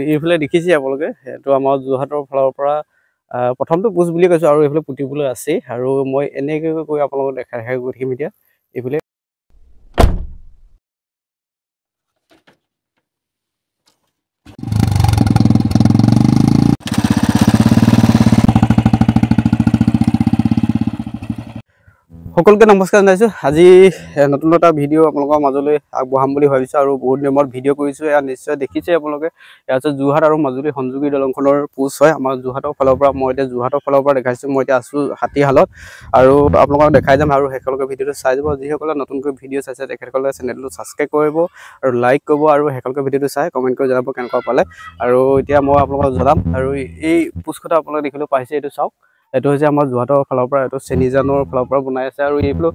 এইফালে দেখিছে আপোনালোকে এইটো আমাৰ যোৰহাটৰ ফালৰ পৰা প্ৰথমটো পোষ্ট বুলি কৈছোঁ আৰু এইফালে পুতিবলৈ আছেই আৰু মই এনেকৈ কৈ আপোনালোকক দেখাই গৈ থাকিম এতিয়া এইফালে সকলোকে নমস্কাৰ জনাইছোঁ। আজি নতুন এটা ভিডিঅ' আপোনালোকৰ মাজলৈ আগবঢ়াম বুলি ভাবিছোঁ আৰু বহুত দিনৰ মূৰত ভিডিঅ' কৰিছোঁ। এয়া নিশ্চয় দেখিছে আপোনালোকে, এয়া হৈছে যোৰহাট আৰু মাজুলী সংযোগী দলংখনৰ পোষ্ট হয়। আমাৰ যোৰহাটৰ ফালৰ পৰা মই এতিয়া যোৰহাটৰ ফালৰ পৰা দেখাইছোঁ। মই এতিয়া আছোঁ হাতীহালত আৰু আপোনালোকক দেখাই যাম আৰু সেইসকলকে ভিডিঅ'টো চাই যাব। যিসকলে নতুনকৈ ভিডিঅ' চাইছে তেখেতসকলে চেনেলটো ছাবস্ক্ৰাইব কৰিব আৰু লাইক কৰিব আৰু সেইসকলকে ভিডিঅ'টো চাই কমেণ্ট কৰি জনাব কেনেকুৱা পালে। আৰু এতিয়া মই আপোনালোকক জনাম আৰু এই পোষ্টখনত আপোনালোকে দেখিবলৈ পাইছে, এইটো চাওক। এইটো হৈছে আমাৰ যোৰহাটৰ ফালৰ পৰা, এইটো চেনিজানৰ ফালৰ পৰা বনাই আছে আৰু এইফালেও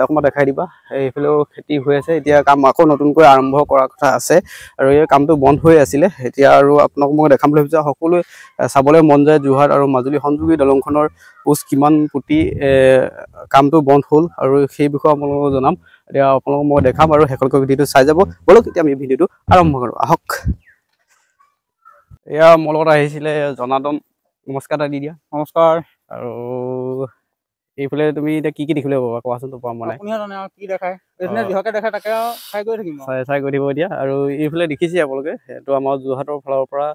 অকণমান দেখাই দিবা। এইফালেও খেতি হৈ আছে, এতিয়া কাম আকৌ নতুনকৈ আৰম্ভ কৰাৰ কথা আছে আৰু এই কামটো বন্ধ হৈ আছিলে। এতিয়া আৰু আপোনাক মই দেখাম বুলি ভাবিছোঁ। সকলোৱে চাবলৈ মন যায় যোৰহাট আৰু মাজুলী সংযোগী দলংখনৰ পোষ্ট কিমান পুতি কামটো বন্ধ হ'ল আৰু সেই বিষয়ে আপোনালোকক জনাম। এতিয়া আপোনালোকক মই দেখাম আৰু সেইসকলকে ভিডিঅ'টো চাই যাব। বলক এতিয়া আমি ভিডিঅ'টো আৰম্ভ কৰোঁ, আহক। এয়া মোৰ লগত আহিছিলে জনাৰ্দন, নমস্কাৰ এটা দি দিয়া। নমস্কাৰ। আৰু এইফালে তুমি এতিয়া কি দেখিবলৈ পাবা কোৱাচোন? তোমাৰ মানে কি দেখায় যিহকে দেখায় তাকে চাই গৈ থাকিম, চাই গৈ থাকিব এতিয়া। আৰু এইফালে দেখিছে আপোনালোকে এইটো আমাৰ যোৰহাটৰ ফালৰ পৰা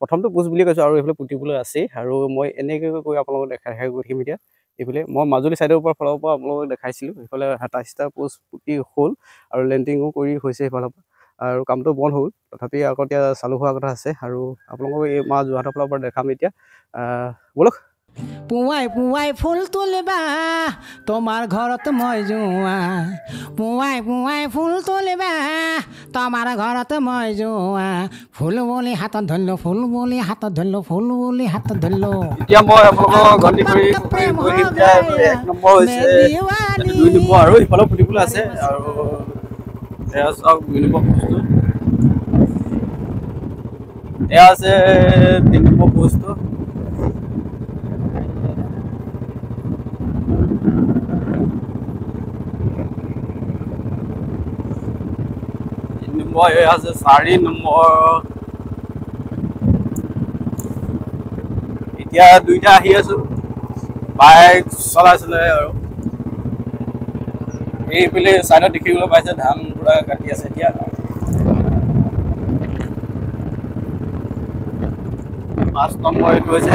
প্ৰথমটো পোষ্ট বুলি কৈছোঁ আৰু এইফালে পুতিবলৈ আছেই আৰু মই এনেকৈ কৈ আপোনালোকক দেখাই গৈ থাকিম এতিয়া এইফালে। মই মাজুলী ছাইডৰ ফালৰ পৰা আপোনালোকক দেখাইছিলোঁ। সেইফালে 27টা পোষ্ট পুতি হ'ল আৰু লেণ্ডিঙো কৰি হৈছে সেইফালৰ পৰা আৰু কামটো বন্ধ হ'ল, তথাপি আকৌ এতিয়া চালু হোৱাৰ কথা আছে আৰু আপোনালোকক এই আমাৰ যোৰহাটৰ ফালৰ পৰা দেখাম এতিয়া। বলক। পুৱাই পুৱাই ফুল তুলিবা তোমাৰ ঘৰত মই যোৱা, পুৱাই পুৱাই ফুল তুলিবা তোমাৰ ঘৰত মই যোৱা, ফুল বুলি হাতত ধৰিলোঁ, ফুল বুলি হাতত ধৰিলোঁ, ফুল বুলি হাতত ধৰিলোঁ। এতিয়া মই আপোনালোকক গন্তি কৰি 1 নম্বৰ হৈছে, 2 নম্বৰ আৰু ইফালেও ফুটিবলৈ আছে আৰু এয়া চাওক 2 নম্বৰ পোষ্টটো, এয়া আছে 3 নম্বৰ পোষ্টটো। এয়া আছে 4 নম্বৰ। এতিয়া 2টা আহি আছোঁ, বাইক চলাইছিলে আৰু এইফালে ছাইডত দেখিবলৈ পাইছে ধান পুৰা কাটি আছে। এতিয়া 5 নম্বৰ এইটো হৈছে,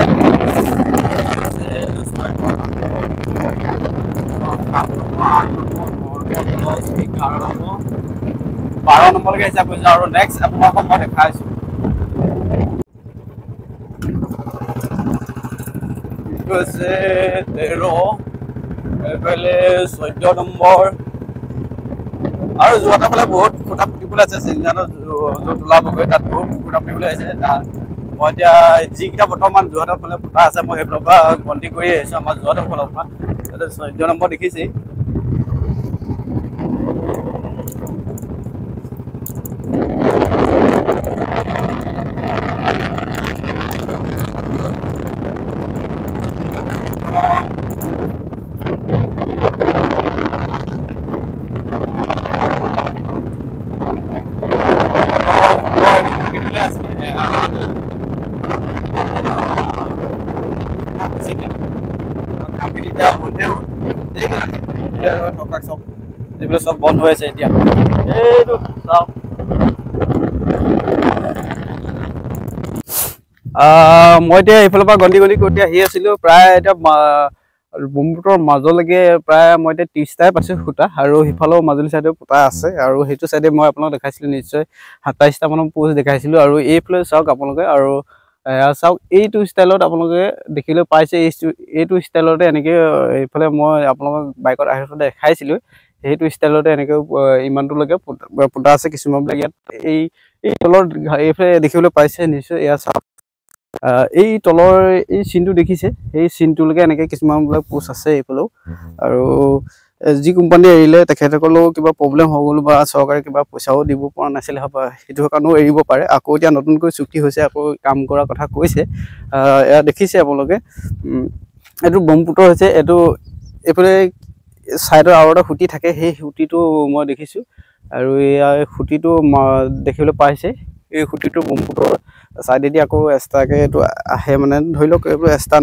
12 নম্বৰলৈকে হিচাপ কৰিছোঁ আৰু নেক্সট আপোনালোকক মই দেখাইছোঁ। এইটো হৈছে 13, এইফালে 14 নম্বৰ আৰু যোৰহাটৰ ফালে বহুত খুটা পুতিবলৈ আছে। চেনিজানত য'ত ওলাবগৈ তাত বহুত খুটা পুতিবলৈ আছে। মই এতিয়া যিকেইটা বৰ্তমান যোৰহাটৰ ফালে ফুটা আছে মই সেইফালৰ পৰা গন্তি কৰি আহিছোঁ আমাৰ যোৰহাটৰ ফালৰ পৰা। 14 নম্বৰ দেখিছেই। এইবিলাক চব বন্ধ হৈ আছে এতিয়া। এইটো চাওক, মই এতিয়া এইফালৰ পৰা গন্তি কৰি আহি আছিলোঁ। প্ৰায় এতিয়া ব্ৰহ্মপুত্ৰৰ মাজলৈকে প্ৰায় মই এতিয়া 30টাই পাইছোঁ সূতা আৰু সিফালেও মাজুলী ছাইডেও পুতা আছে আৰু সেইটো ছাইডে মই আপোনালোকক দেখাইছিলোঁ নিশ্চয় 27টা মানৰ পোষ্ট দেখাইছিলোঁ। আৰু এইফালে চাওক আপোনালোকে আৰু চাওক এইটো ষ্টাইলত আপোনালোকে দেখিবলৈ পাইছে। এইটো ষ্টাইলতে এনেকৈ এইফালে মই আপোনালোকক বাইকত আহি দেখাইছিলোঁ। সেইটো ষ্টাইলতে এনেকৈ ইমানটোলৈকে পুতা আছে। কিছুমানবিলাক ইয়াত এই তলৰ এইফালে দেখিবলৈ পাইছে নিশ্চয়। এয়া চাওক, এই তলৰ এই চিনটো দেখিছে, সেই চিনটোলৈকে এনেকৈ কিছুমানবিলাক পোষ্ট আছে এইফালেও। আৰু যি কোম্পানী এৰিলে তেখেতসকলেও কিবা প্ৰব্লেম হৈ গ'ল বা চৰকাৰে কিবা পইচাও দিব পৰা নাছিলে বা সেইটো কাৰণেও এৰিব পাৰে। আকৌ এতিয়া নতুনকৈ চুক্তি হৈছে, আকৌ কাম কৰাৰ কথা কৈছে। এয়া দেখিছে আপোনালোকে, এইটো ব্ৰহ্মপুত্ৰ হৈছে। এইটো এইফালে ছাইডৰ আৰু এটা খুঁটি থাকে, সেই খুঁটিটো মই দেখিছোঁ আৰু ইয়াৰ খুঁটিটো দেখিবলৈ পাইছে। এই খুঁটিটো ব্ৰহ্মপুত্ৰৰ ছাইডেদি আকৌ এক্সট্ৰাকৈ এইটো আহে মানে ধৰি লওক এইটো এক্সট্ৰা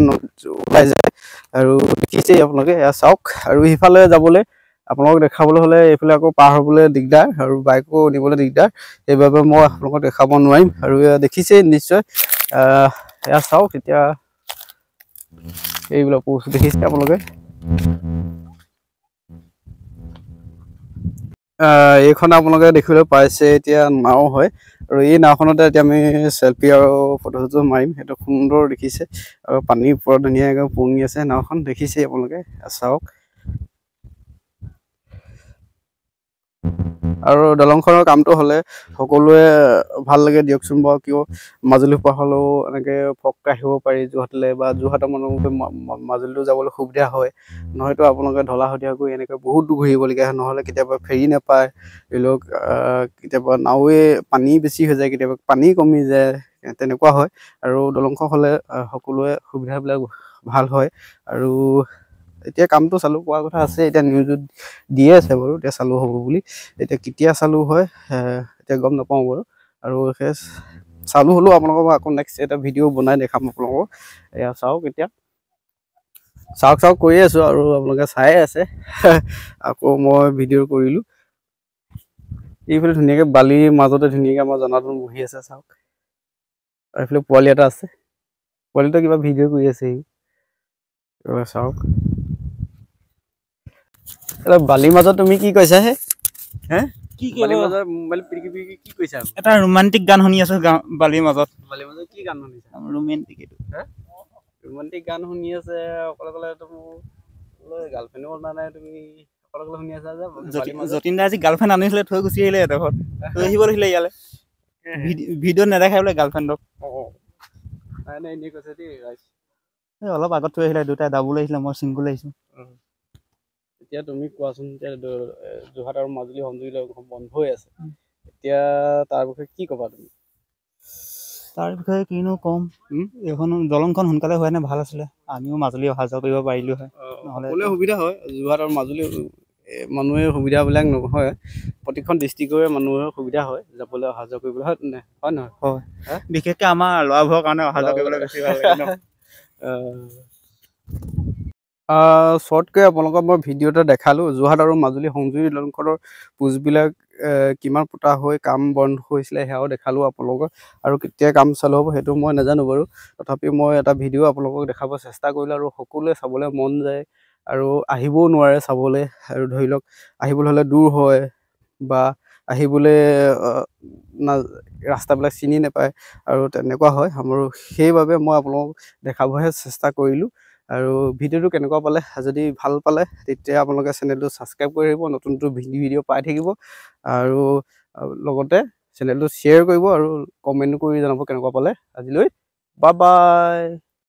ওলাই যায় আৰু দেখিছেই আপোনালোকে এয়া চাওক। আৰু সিফালে যাবলৈ আপোনালোকক দেখাবলৈ হ'লে এইফালে আকৌ পাৰ হ'বলৈ দিগদাৰ আৰু বাইকো নিবলৈ দিগদাৰ, সেইবাবে মই আপোনালোকক দেখাব নোৱাৰিম। আৰু এয়া দেখিছেই নিশ্চয়, এয়া চাওক এতিয়া এইবিলাক পোষ্ট দেখিছে আপোনালোকে। এইখন আপোনালোকে দেখিবলৈ পাইছে এতিয়া নাও হয়, আৰু এই নাওখনতে এতিয়া আমি চেলফি আৰু ফটো মাৰিম। সেইটো সুন্দৰ দেখিছে আৰু পানীৰ ওপৰত ধুনীয়াকৈ উপঙি আছে নাওখন, দেখিছে আপোনালোকে চাওক। আৰু দলংখনৰ কামটো হ'লে সকলোৱে ভাল লাগে দিয়কচোন বাৰু, কিয় মাজুলীৰ পৰা হ'লেও এনেকৈ ফককৈ আহিব পাৰি যোৰহাটলৈ, বা যোৰহাটৰ মানুহবোৰে মাজুলীলৈ যাবলৈ সুবিধা হয়। নহয়তো আপোনালোকে ঢলাশদিয়া গৈ এনেকৈ বহুত দূৰ ঘূৰিবলগীয়া হয়, নহ'লে কেতিয়াবা ফেৰী নাপায় ধৰি লওক, কেতিয়াবা নাওৱে পানী বেছি হৈ যায়, কেতিয়াবা পানী কমি যায়, তেনেকুৱা হয়। আৰু দলংখন হ'লে সকলোৱে সুবিধাবিলাক ভাল হয়। আৰু এতিয়া কামটো চালু কৰাৰ কথা আছে, এতিয়া নিউজত দিয়ে আছে বাৰু এতিয়া চালু হ'ব বুলি। এতিয়া কেতিয়া চালু হয় এতিয়া গম নাপাওঁ বাৰু। আৰু সেই চালু হ'লেও আপোনালোকক আকৌ নেক্সট এটা ভিডিঅ' বনাই দেখাম আপোনালোকক। এয়া চাওক এতিয়া চাওক কৰি আছোঁ আৰু আপোনালোকে চায়ে আছে। আকৌ মই ভিডিঅ' কৰিলোঁ। এইফালে ধুনীয়াকৈ বালিৰ মাজতে ধুনীয়াকৈ আমাৰ জনাৰ্দন বহি আছে চাওক। আৰু এইফালে পোৱালি এটা আছে, পোৱালিটোৱে কিবা ভিডিঅ' কৰি আছে সি, চাওক। বালিৰ মাজত তুমি কি কৈছা হে? কি বালিৰ মাজত মোবাইল পিটিকি পিটিকি কি কৈছা? এটা ৰোমান্টিক গান শুনি আছো বালিৰ মাজত। বালিৰ মাজত কি গান শুনিছা? ৰোমান্টিক এইটো। ৰোমান্টিক গান শুনি আছে অকলে অকলে, মোৰ গাৰ্লফ্ৰেণ্ডো অনা নাই, তুমি অকলে অকলে শুনি আছা যে? যতীন দা আজি গাৰ্লফ্ৰেণ্ড আনিছিলে, থৈ গুচি আহিলে এডোখৰত, থৈ আহিব লাগিছিলে ইয়ালৈ। ভিডিঅ'ত নেদেখাই বোলে গাৰ্লফ্ৰেণ্ডক। নাই এনেই কৈছে দেই। অলপ আগত থৈ আহিলে, দুটাই ডাবুল আহিছিলে, মই চিংগুল আহিছোঁ। এতিয়া তুমি কোৱাচোন, এতিয়া যোৰহাট আৰু মাজুলী সংযোগী বন্ধ হৈ আছে, এতিয়া তাৰ বিষয়ে কি ক'বা তুমি? তাৰ বিষয়ে কিনো ক'ম, এইখন দলংখন সোনকালে হোৱা নাই ভাল আছিলে, আমিও মাজুলী অহা যোৱা কৰিব পাৰিলো হয়। সকলোৱে সুবিধা হয়, যোৰহাট আৰু মাজুলী মানুহে সুবিধাবিলাক নহয়, প্ৰতিখন ডিষ্ট্ৰিক্টৰে মানুহৰ সুবিধা হয় যাবলৈ অহা যোৱা কৰিবলৈ, হয় নহয়? হয় নহয়? হয়, বিশেষকৈ আমাৰ ল'ৰাবোৰৰ কাৰণে অহা যোৱা কৰিবলৈ বেছি ভাল লাগে ন। শ্বৰ্টকৈ আপোনালোকক মই ভিডিঅ' এটা দেখালোঁ, যোৰহাট আৰু মাজুলী সংযোগী দলংখনৰ পোষ্টবিলাক কিমান পোতা হৈ কাম বন্ধ হৈছিলে সেয়াও দেখালোঁ আপোনালোকক। আৰু কেতিয়া কাম চালু হ'ব সেইটো মই নাজানো বাৰু, তথাপিও মই এটা ভিডিঅ' আপোনালোকক দেখাব চেষ্টা কৰিলোঁ, আৰু সকলোৱে চাবলৈ মন যায় আৰু আহিবও নোৱাৰে চাবলৈ। আৰু ধৰি লওক আহিবলৈ হ'লে দূৰ হয়, বা আহিবলৈ ৰাস্তাবিলাক চিনি নাপায়, আৰু তেনেকুৱা হয়। আৰু সেইবাবে মই আপোনালোকক দেখাবহে চেষ্টা কৰিলোঁ। আৰু ভিডিঅ'টো কেনেকুৱা পালে, যদি ভাল পালে তেতিয়া আপোনালোকে চেনেলটো ছাবস্ক্ৰাইব কৰি আহিব, নতুন নতুন ভিডিঅ' পাই থাকিব। আৰু লগতে চেনেলটো শ্বেয়াৰ কৰিব আৰু কমেণ্ট কৰি জনাব কেনেকুৱা পালে। আজিলৈ বাই বাই।